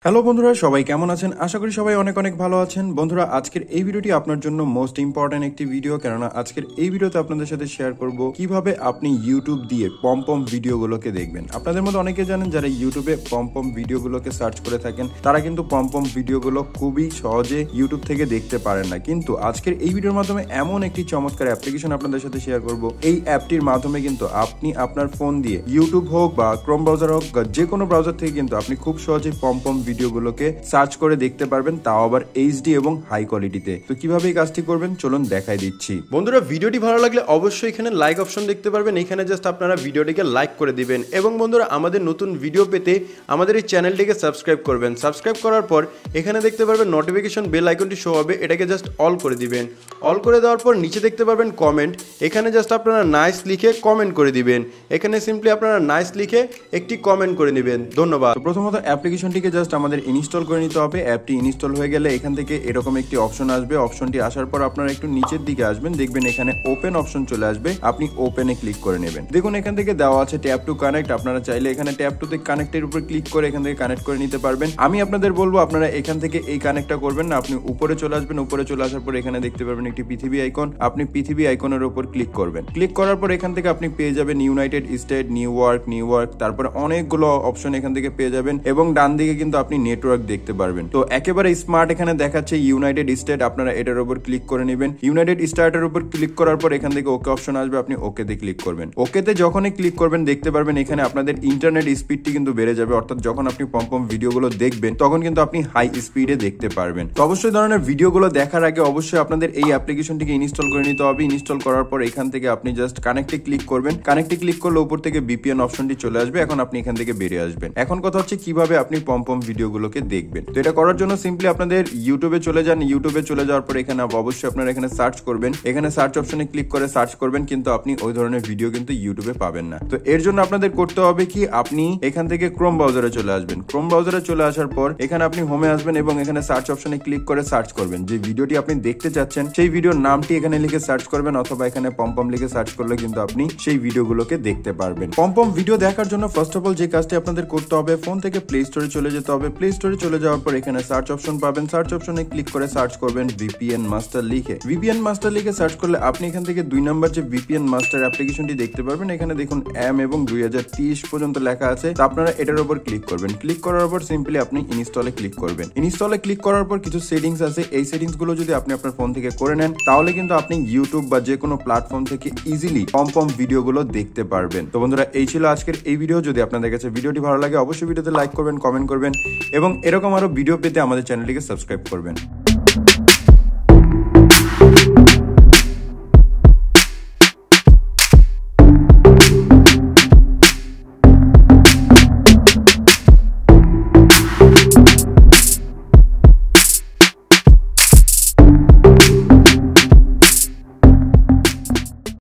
Hello বন্ধুরা, সবাই কেমন আছেন? আশা করি সবাই অনেক অনেক ভালো আছেন। বন্ধুরা, আজকের এই ভিডিওটি আপনার জন্য মোস্ট ইম্পর্টেন্ট একটি ভিডিও, কেননা আজকের এই ভিডিওতে আপনাদের সাথে শেয়ার করব কিভাবে আপনি ইউটিউব দিয়ে পম ভিডিওগুলোকে দেখবেন। আপনাদের মধ্যে অনেকে জানেন যারা ইউটিউবে পম ভিডিওগুলোকে সার্চ করে থাকেন, তারা কিন্তু পম ভিডিওগুলো খুবই সহজে ইউটিউব থেকে দেখতে পারেন না। কিন্তু আজকের এই ভিডিওর মাধ্যমে এমন একটি চমৎকার অ্যাপ্লিকেশন আপনাদের সাথে শেয়ার করব। এই অ্যাপটির মাধ্যমে কিন্তু আপনি আপনার ফোন দিয়ে ইউটিউব হোক বা ক্রোম ব্রাউজার হোক, যে কোনো ব্রাউজার থেকে কিন্তু আপনি খুব সহজে পম ভিডিওগুলোকে সার্চ করে দেখতে পারবেন, তাও আবার এইচডি এবং হাই কোয়ালিটিতে। তো কিভাবে এই কাজটি করবেন চলুন দেখাই দিচ্ছি। বন্ধুরা, ভিডিওটি ভালো লাগলে অবশ্যই এখানে লাইক অপশন দেখতে পারবেন, এখানে জাস্ট আপনারা ভিডিওটিকে লাইক করে দিবেন এবং বন্ধুরা আমাদের নতুন ভিডিও পেতে আমাদের এই চ্যানেলটিকে সাবস্ক্রাইব করবেন। সাবস্ক্রাইব করার পর এখানে দেখতে পারবেন নোটিফিকেশন বেল আইকনটি শো হবে, এটাকে জাস্ট অল করে দিবেন। অল করে দেওয়ার পর নিচে দেখতে পারবেন কমেন্ট, এখানে জাস্ট আপনারা নাইস লিখে কমেন্ট করে দিবেন। এখানে সিম্পলি আপনারা নাইস লিখে একটি কমেন্ট করে নেবেন। ধন্যবাদ। প্রথমত অ্যাপ্লিকেশনটিকে জাস্ট আমাদের ইনস্টল করে নিতে হবে। অ্যাপটি ইনস্টল হয়ে গেলে এখান থেকে এরকম একটি অপশন আসবে। অপশনটি আসার পর আপনারা একটু নিচের দিকে আসবেন, দেখবেন এখানে ওপেন অপশন চলে আসবে, আপনি ওপেনে ক্লিক করে নেবেন। দেখুন এখান থেকে দেওয়া আছে ট্যাপ টু কানেক্ট, আপনারা চাইলে এখানে ট্যাপ টু তে কানেক্টের উপর ক্লিক করে এখান থেকে কানেক্ট করে নিতে পারবেন। আমি আপনাদের বলবো আপনারা এখান থেকে এই কানেক্টটা করবেন না, আপনি উপরে চলে আসবেন। উপরে চলে আসার পর এখানে দেখতে পারবেন একটি পৃথিবী আইকন, আপনি পৃথিবী আইকনের উপর ক্লিক করবেন। ক্লিক করার পর এখান থেকে আপনি পেয়ে যাবেন ইউনাইটেড স্টেট, নিউ ইয়র্ক, তারপরে অনেকগুলো অপশন এখান থেকে পেয়ে যাবেন এবং ডান দিকে কিন্তু আপনি নেটওয়ার্ক দেখতে পারবেন। তো একেবারে স্মার্ট এখানে দেখাচ্ছে ইউনাইটেড স্টেট, আপনারা এটার উপর ক্লিক করে নেবেন। ইউনাইটেড স্টেটের উপর ক্লিক করার পর এখান থেকে ওকে অপশন আসবে, আপনি ওকেতে ক্লিক করবেন। ওকেতে যখনই ক্লিক করবেন দেখতে পারবেন এখানে আপনাদের ইন্টারনেট স্পিডটি কিন্তু বেড়ে যাবে, অর্থাৎ যখন আপনি পম ভিডিওগুলো দেখবেন তখন কিন্তু আপনি হাই স্পিডে দেখতে পারবেন। তো অবশ্যই ধরনের ভিডিওগুলো দেখার আগে অবশ্যই আপনাদের এই অ্যাপ্লিকেশনটিকে ইনস্টল করে নিতে হবে। ইনস্টল করার পর এখান থেকে আপনি জাস্ট কানেক্টে ক্লিক করবেন। কানেক্টে ক্লিক করলে উপর থেকে ভিপিএন অপশনটি চলে আসবে, এখন আপনি এখান থেকে বেরিয়ে আসবেন। এখন কথা হচ্ছে কিভাবে আপনি পম ভিডিওগুলোকে দেখবেন। তো এটা করার জন্য সিম্পলি আপনাদের ইউটিউবে চলে যান। ইউটিউবে চলে যাওয়ার পর এখানে অবশ্যই আপনারা এখানে সার্চ করবেন, এখানে সার্চ অপশনে ক্লিক করে সার্চ করবেন, কিন্তু আপনি ওই ধরনের ভিডিও কিন্তু ইউটিউবে পাবেন না। তো এর জন্য আপনাদের করতে হবে কি, আপনি এখান থেকে ক্রোম ব্রাউজারে চলে আসবেন। ক্রোম ব্রাউজারে চলে আসার পর এখানে আপনি হোমে আসবেন এবং এখানে সার্চ অপশনে ক্লিক করে সার্চ করবেন। যে ভিডিওটি আপনি দেখতে চাচ্ছেন সেই ভিডিওর নামটি এখানে লিখে সার্চ করবেন, অথবা এখানে পম লিখে সার্চ করলে কিন্তু আপনি সেই ভিডিওগুলোকে দেখতে পারবেন। পম ভিডিও দেখার জন্য ফার্স্ট অফ অল যে কাজটি আপনাদের করতে হবে, ফোন থেকে প্লে স্টোরে চলে যেতে হবে। প্লে স্টোরে চলে যাওয়ার পর এখানে সার্চ অপশন পাবেন, সার্চ অপশনে ক্লিক করে সার্চ করবেন ভিপিএন মাস্টার লিখে। ভিপিএন মাস্টার লিখে সার্চ করলে আপনি এখান থেকে 2 নম্বর যে ভিপিএন মাস্টার অ্যাপ্লিকেশনটি দেখতে পারবেন। এখানে দেখুন এম এবং 2030 পর্যন্ত লেখা আছে, তো আপনারা এটার উপর ক্লিক করবেন। ক্লিক করার পর সিম্পলি আপনি ইনস্টলে ক্লিক করবেন। ইনস্টলে ক্লিক করার পর কিছু সেটিংস আছে, এই সেটিংস গুলো যদি আপনি আপনার ফোন থেকে করে নেন তাহলে কিন্তু আপনি ইউটিউব বা যে কোনো প্ল্যাটফর্ম থেকে ইজিলি পম ভিডিওগুলো দেখতে পারবেন। তো বন্ধুরা, এই ছিল আজকের এই ভিডিও। যদি আপনাদের কাছে ভিডিওটি ভালো লাগে অবশ্যই ভিডিওতে লাইক করবেন, কমেন্ট করবেন এবং এরকম আরো ভিডিও পেতে আমাদের চ্যানেলটিকে সাবস্ক্রাইব করবেন।